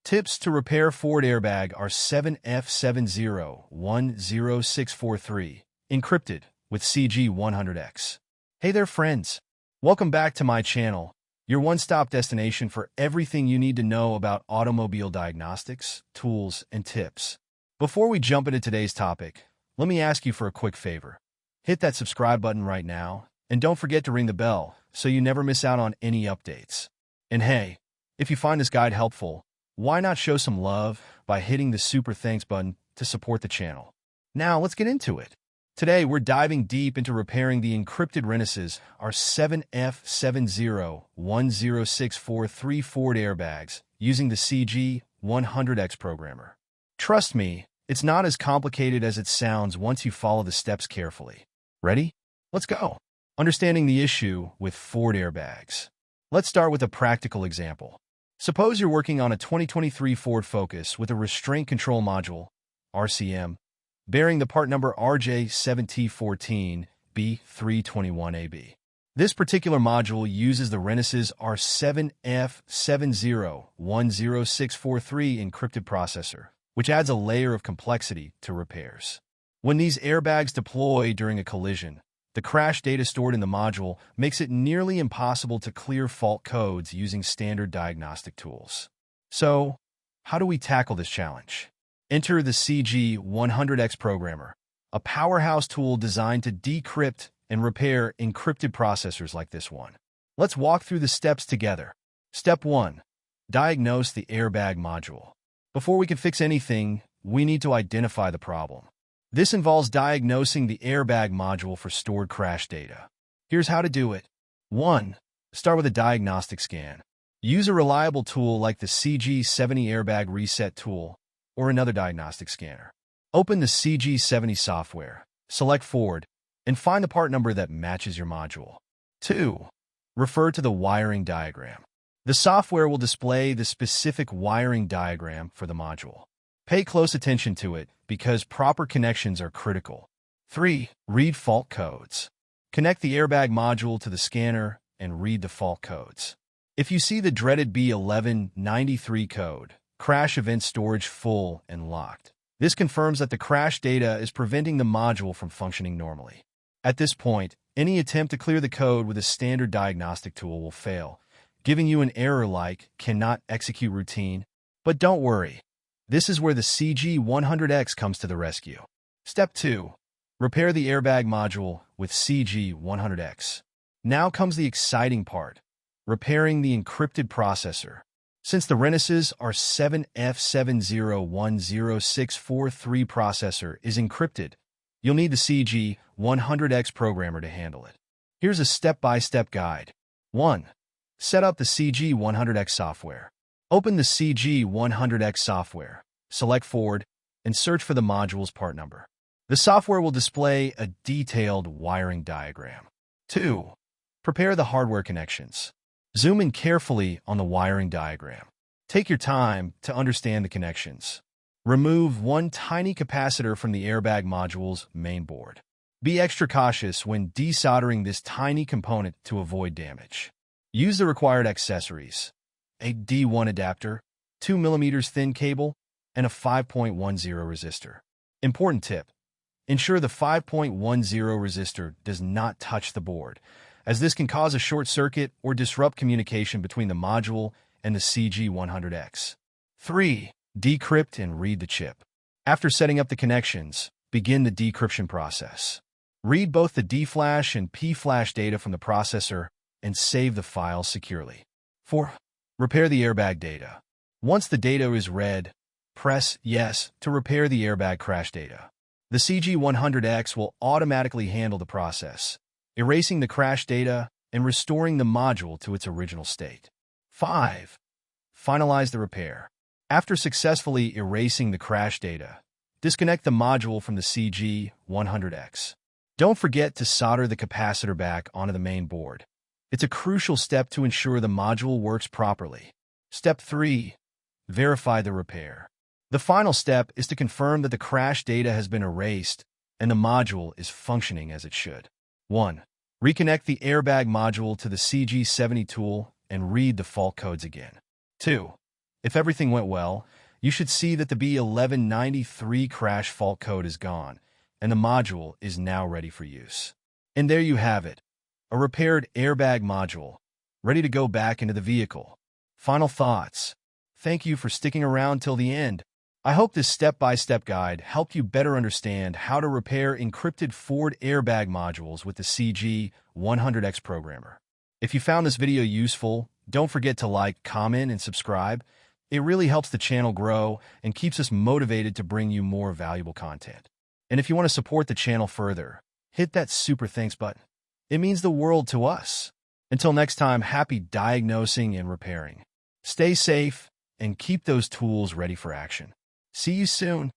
Tips to repair Ford Airbag R7F7010643, encrypted with CG100X. Hey there, friends. Welcome back to my channel, your one-stop destination for everything you need to know about automobile diagnostics, tools, and tips. Before we jump into today's topic, let me ask you for a quick favor. Hit that subscribe button right now, and don't forget to ring the bell so you never miss out on any updates. And hey, if you find this guide helpful, why not show some love by hitting the super thanks button to support the channel? Now, let's get into it. Today, we're diving deep into repairing the encrypted Renesas R7F7010643 Ford airbags using the CG100X programmer. Trust me, it's not as complicated as it sounds once you follow the steps carefully. Ready? Let's go. Understanding the issue with Ford airbags. Let's start with a practical example. Suppose you're working on a 2023 Ford Focus with a restraint control module, RCM, bearing the part number RJ7T14B321AB. This particular module uses the Renesas R7F7010643 encrypted processor, which adds a layer of complexity to repairs. When these airbags deploy during a collision, the crash data stored in the module makes it nearly impossible to clear fault codes using standard diagnostic tools. So, how do we tackle this challenge? Enter the CG100X programmer, a powerhouse tool designed to decrypt and repair encrypted processors like this one. Let's walk through the steps together. Step 1. Diagnose the airbag module. Before we can fix anything, we need to identify the problem. This involves diagnosing the airbag module for stored crash data. Here's how to do it. 1. Start with a diagnostic scan. Use a reliable tool like the CG70 Airbag Reset tool or another diagnostic scanner. Open the CG70 software, select Ford, and find the part number that matches your module. 2. Refer to the wiring diagram. The software will display the specific wiring diagram for the module. Pay close attention to it because proper connections are critical. 3. Read fault codes. Connect the airbag module to the scanner and read the fault codes. If you see the dreaded B1193 code, crash event storage full and locked, this confirms that the crash data is preventing the module from functioning normally. At this point, any attempt to clear the code with a standard diagnostic tool will fail, giving you an error like cannot execute routine. But don't worry. This is where the CG100X comes to the rescue. Step 2. Repair the airbag module with CG100X. Now comes the exciting part, repairing the encrypted processor. Since the Renesas R7F7010643 processor is encrypted, you'll need the CG100X programmer to handle it. Here's a step-by-step guide. 1. Set up the CG100X software. Open the CG100X software, select Ford, and search for the module's part number. The software will display a detailed wiring diagram. 2. Prepare the hardware connections. Zoom in carefully on the wiring diagram. Take your time to understand the connections. Remove one tiny capacitor from the airbag module's main board. Be extra cautious when desoldering this tiny component to avoid damage. Use the required accessories: a D1 adapter, 2 mm thin cable, and a 5.10 resistor. Important tip: ensure the 5.10 resistor does not touch the board, as this can cause a short circuit or disrupt communication between the module and the CG100X. 3. Decrypt and read the chip. After setting up the connections, begin the decryption process. Read both the D-flash and P-flash data from the processor and save the files securely. 4. Repair the airbag data. Once the data is read, press Yes to repair the airbag crash data. The CG100X will automatically handle the process, erasing the crash data and restoring the module to its original state. 5. Finalize the repair. After successfully erasing the crash data, disconnect the module from the CG100X. Don't forget to solder the capacitor back onto the main board. It's a crucial step to ensure the module works properly. Step 3. Verify the repair. The final step is to confirm that the crash data has been erased and the module is functioning as it should. 1. Reconnect the airbag module to the CG70 tool and read the fault codes again. 2. If everything went well, you should see that the B1193 crash fault code is gone, and the module is now ready for use. And there you have it, a repaired airbag module, ready to go back into the vehicle. Final thoughts. Thank you for sticking around till the end. I hope this step-by-step guide helped you better understand how to repair encrypted Ford airbag modules with the CG100X programmer. If you found this video useful, don't forget to like, comment, and subscribe. It really helps the channel grow and keeps us motivated to bring you more valuable content. And if you want to support the channel further, hit that super thanks button. It means the world to us. Until next time, happy diagnosing and repairing. Stay safe and keep those tools ready for action. See you soon.